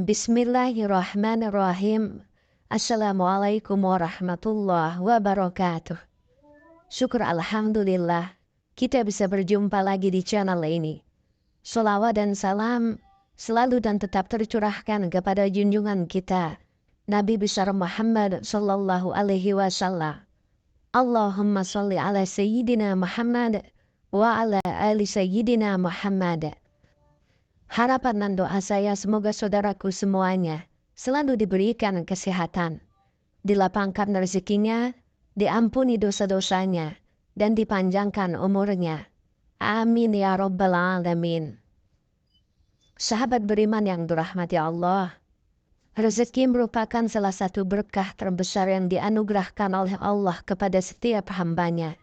Bismillahirrahmanirrahim. Assalamualaikum warahmatullahi wabarakatuh. Syukur alhamdulillah kita bisa berjumpa lagi di channel ini. Sholawat dan salam selalu dan tetap tercurahkan kepada junjungan kita Nabi besar Muhammad sallallahu alaihi wasallam. Allahumma sholli ala sayyidina Muhammad wa ala ali sayyidina Muhammad. Harapan dan doa saya semoga saudaraku semuanya selalu diberikan kesehatan, dilapangkan rezekinya, diampuni dosa-dosanya, dan dipanjangkan umurnya. Amin ya rabbal alamin. Sahabat beriman yang dirahmati Allah, rezeki merupakan salah satu berkah terbesar yang dianugerahkan oleh Allah kepada setiap hambanya.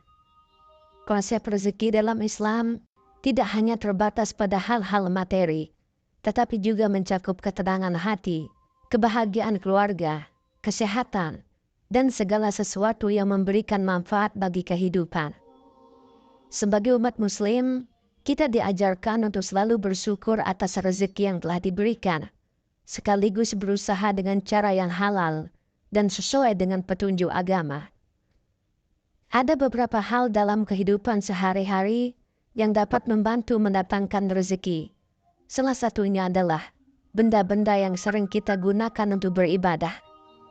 Konsep rezeki dalam Islam tidak hanya terbatas pada hal-hal materi, tetapi juga mencakup ketenangan hati, kebahagiaan keluarga, kesehatan, dan segala sesuatu yang memberikan manfaat bagi kehidupan. Sebagai umat muslim, kita diajarkan untuk selalu bersyukur atas rezeki yang telah diberikan, sekaligus berusaha dengan cara yang halal dan sesuai dengan petunjuk agama. Ada beberapa hal dalam kehidupan sehari-hari yang dapat membantu mendatangkan rezeki. Salah satunya adalah benda-benda yang sering kita gunakan untuk beribadah,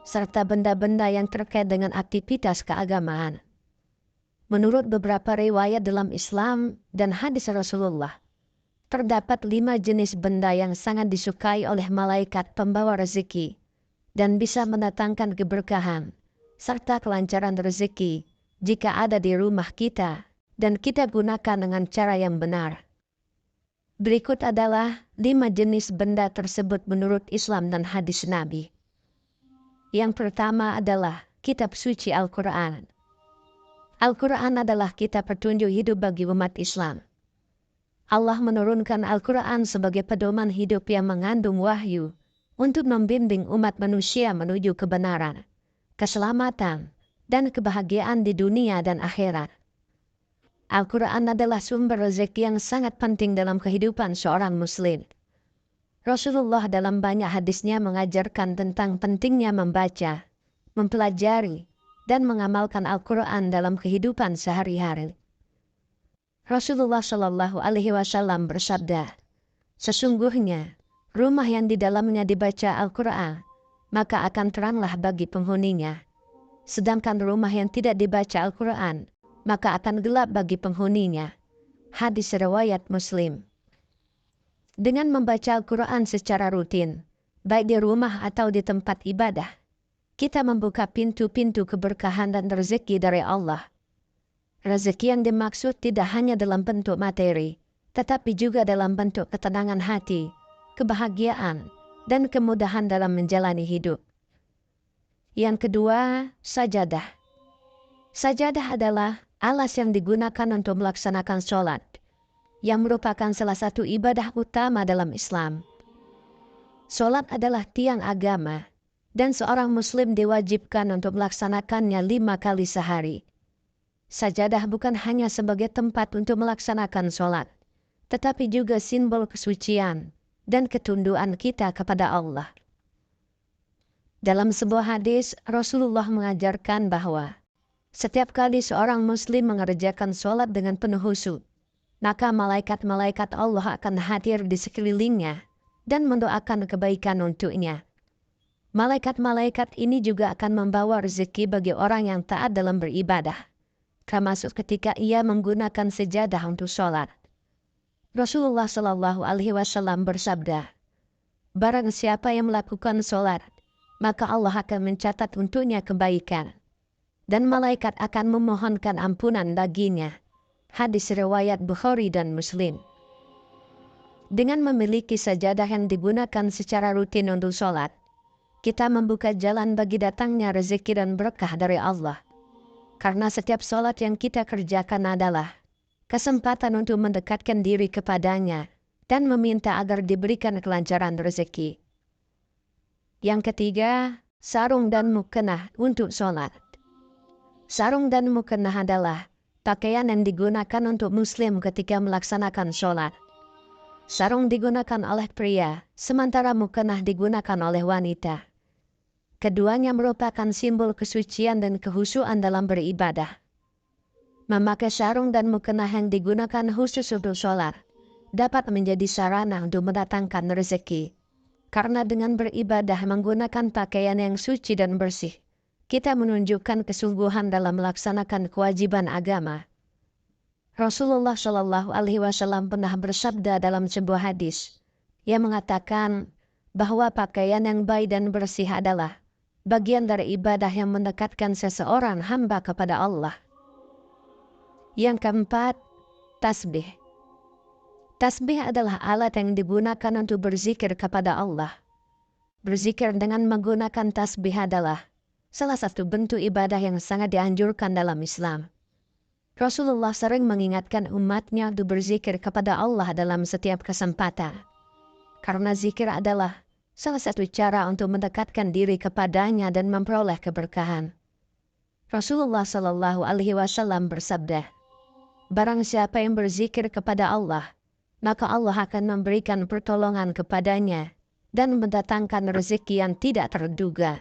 serta benda-benda yang terkait dengan aktivitas keagamaan. Menurut beberapa riwayat dalam Islam dan hadis Rasulullah, terdapat 5 jenis benda yang sangat disukai oleh malaikat pembawa rezeki dan bisa mendatangkan keberkahan serta kelancaran rezeki jika ada di rumah kita dan kita gunakan dengan cara yang benar. Berikut adalah 5 jenis benda tersebut menurut Islam dan hadis Nabi. Yang pertama adalah kitab suci Al-Quran. Al-Quran adalah kitab petunjuk hidup bagi umat Islam. Allah menurunkan Al-Quran sebagai pedoman hidup yang mengandung wahyu untuk membimbing umat manusia menuju kebenaran, keselamatan, dan kebahagiaan di dunia dan akhirat. Al-Quran adalah sumber rezeki yang sangat penting dalam kehidupan seorang muslim. Rasulullah dalam banyak hadisnya mengajarkan tentang pentingnya membaca, mempelajari, dan mengamalkan Al-Quran dalam kehidupan sehari-hari. Rasulullah Shallallahu Alaihi Wasallam bersabda, sesungguhnya rumah yang di dalamnya dibaca Al-Quran, maka akan teranglah bagi penghuninya. Sedangkan rumah yang tidak dibaca Al-Quran, maka akan gelap bagi penghuninya. Hadis riwayat Muslim. Dengan membaca Al-Quran secara rutin, baik di rumah atau di tempat ibadah, kita membuka pintu-pintu keberkahan dan rezeki dari Allah. Rezeki yang dimaksud tidak hanya dalam bentuk materi, tetapi juga dalam bentuk ketenangan hati, kebahagiaan, dan kemudahan dalam menjalani hidup. Yang kedua, sajadah. Sajadah adalah alas yang digunakan untuk melaksanakan sholat, yang merupakan salah satu ibadah utama dalam Islam. Sholat adalah tiang agama, dan seorang muslim diwajibkan untuk melaksanakannya 5 kali sehari. Sajadah bukan hanya sebagai tempat untuk melaksanakan sholat, tetapi juga simbol kesucian dan ketunduan kita kepada Allah. Dalam sebuah hadis, Rasulullah mengajarkan bahwa setiap kali seorang muslim mengerjakan sholat dengan penuh khusyuk, maka malaikat-malaikat Allah akan hadir di sekelilingnya dan mendoakan kebaikan untuknya. Malaikat-malaikat ini juga akan membawa rezeki bagi orang yang taat dalam beribadah, termasuk ketika ia menggunakan sejadah untuk sholat. Rasulullah Shallallahu Alaihi Wasallam bersabda, barang siapa yang melakukan sholat, maka Allah akan mencatat untuknya kebaikan, dan malaikat akan memohonkan ampunan baginya. Hadis riwayat Bukhari dan Muslim. Dengan memiliki sajadah yang digunakan secara rutin untuk sholat, kita membuka jalan bagi datangnya rezeki dan berkah dari Allah. Karena setiap sholat yang kita kerjakan adalah kesempatan untuk mendekatkan diri kepadanya dan meminta agar diberikan kelancaran rezeki. Yang ketiga, sarung dan mukena untuk sholat. Sarung dan mukena adalah pakaian yang digunakan untuk muslim ketika melaksanakan sholat. Sarung digunakan oleh pria, sementara mukena digunakan oleh wanita. Keduanya merupakan simbol kesucian dan khusyuan dalam beribadah. Memakai sarung dan mukena yang digunakan khusus untuk sholat dapat menjadi sarana untuk mendatangkan rezeki. Karena dengan beribadah menggunakan pakaian yang suci dan bersih, kita menunjukkan kesungguhan dalam melaksanakan kewajiban agama. Rasulullah Shallallahu Alaihi Wasallam pernah bersabda dalam sebuah hadis yang mengatakan bahwa pakaian yang baik dan bersih adalah bagian dari ibadah yang mendekatkan seseorang hamba kepada Allah. Yang keempat, tasbih. Tasbih adalah alat yang digunakan untuk berzikir kepada Allah. Berzikir dengan menggunakan tasbih adalah salah satu bentuk ibadah yang sangat dianjurkan dalam Islam. Rasulullah sering mengingatkan umatnya untuk berzikir kepada Allah dalam setiap kesempatan. Karena zikir adalah salah satu cara untuk mendekatkan diri kepadanya dan memperoleh keberkahan. Rasulullah Shallallahu Alaihi Wasallam bersabda, "Barang siapa yang berzikir kepada Allah, maka Allah akan memberikan pertolongan kepadanya dan mendatangkan rezeki yang tidak terduga."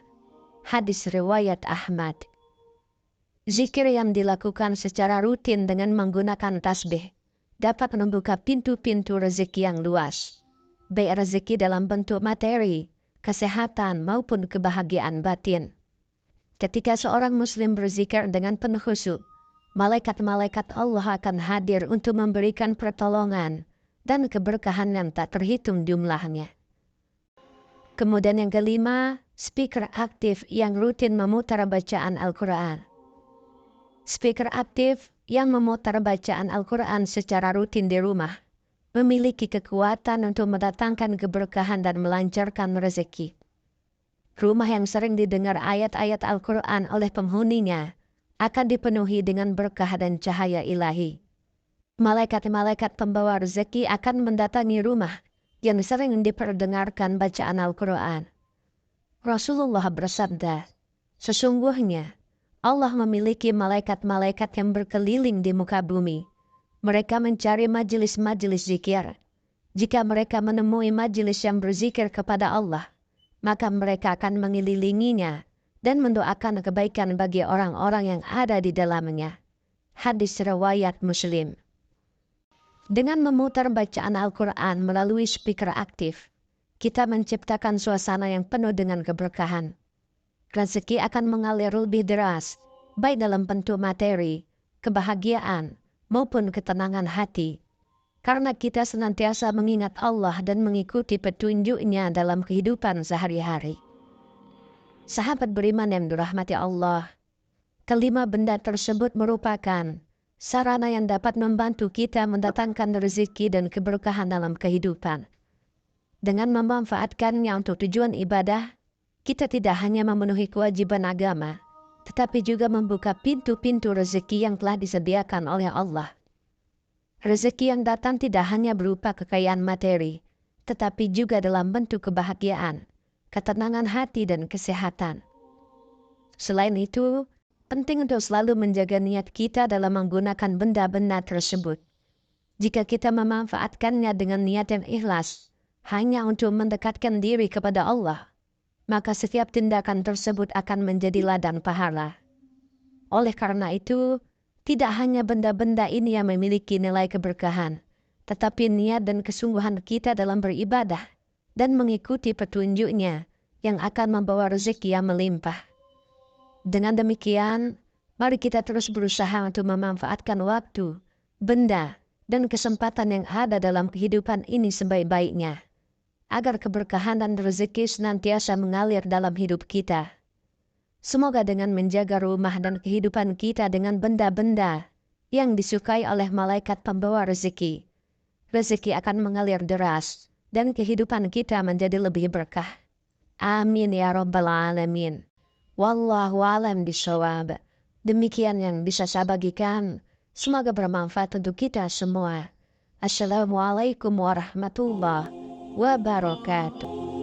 Hadis riwayat Ahmad. Zikir yang dilakukan secara rutin dengan menggunakan tasbih dapat membuka pintu-pintu rezeki yang luas, baik rezeki dalam bentuk materi, kesehatan maupun kebahagiaan batin. Ketika seorang muslim berzikir dengan penuh khusyuk, malaikat-malaikat Allah akan hadir untuk memberikan pertolongan dan keberkahan yang tak terhitung jumlahnya. Kemudian yang kelima, speaker aktif yang rutin memutar bacaan Al-Quran. Speaker aktif yang memutar bacaan Al-Quran secara rutin di rumah memiliki kekuatan untuk mendatangkan keberkahan dan melancarkan rezeki. Rumah yang sering didengar ayat-ayat Al-Quran oleh penghuninya akan dipenuhi dengan berkah dan cahaya ilahi. Malaikat-malaikat pembawa rezeki akan mendatangi rumah yang sering diperdengarkan bacaan Al-Quran. Rasulullah bersabda, "Sesungguhnya Allah memiliki malaikat-malaikat yang berkeliling di muka bumi. Mereka mencari majelis-majelis zikir. Jika mereka menemui majelis yang berzikir kepada Allah, maka mereka akan mengelilinginya dan mendoakan kebaikan bagi orang-orang yang ada di dalamnya." Hadis riwayat Muslim. Dengan memutar bacaan Al-Quran melalui speaker aktif, kita menciptakan suasana yang penuh dengan keberkahan. Rezeki akan mengalir lebih deras, baik dalam bentuk materi, kebahagiaan, maupun ketenangan hati. Karena kita senantiasa mengingat Allah dan mengikuti petunjuk-Nya dalam kehidupan sehari-hari. Sahabat beriman yang dirahmati Allah, kelima benda tersebut merupakan sarana yang dapat membantu kita mendatangkan rezeki dan keberkahan dalam kehidupan. Dengan memanfaatkannya untuk tujuan ibadah, kita tidak hanya memenuhi kewajiban agama, tetapi juga membuka pintu-pintu rezeki yang telah disediakan oleh Allah. Rezeki yang datang tidak hanya berupa kekayaan materi, tetapi juga dalam bentuk kebahagiaan, ketenangan hati dan kesehatan. Selain itu, penting untuk selalu menjaga niat kita dalam menggunakan benda-benda tersebut. Jika kita memanfaatkannya dengan niat yang ikhlas, hanya untuk mendekatkan diri kepada Allah, maka setiap tindakan tersebut akan menjadi ladang pahala. Oleh karena itu, tidak hanya benda-benda ini yang memiliki nilai keberkahan, tetapi niat dan kesungguhan kita dalam beribadah dan mengikuti petunjuk-Nya yang akan membawa rezeki yang melimpah. Dengan demikian, mari kita terus berusaha untuk memanfaatkan waktu, benda, dan kesempatan yang ada dalam kehidupan ini sebaik-baiknya, agar keberkahan dan rezeki senantiasa mengalir dalam hidup kita. Semoga dengan menjaga rumah dan kehidupan kita dengan benda-benda yang disukai oleh malaikat pembawa rezeki, rezeki akan mengalir deras dan kehidupan kita menjadi lebih berkah. Amin ya rabbal alamin. Wallahu a'lam bishawab. Demikian yang bisa saya bagikan. Semoga bermanfaat untuk kita semua. Assalamualaikum warahmatullahi wabarakatuh.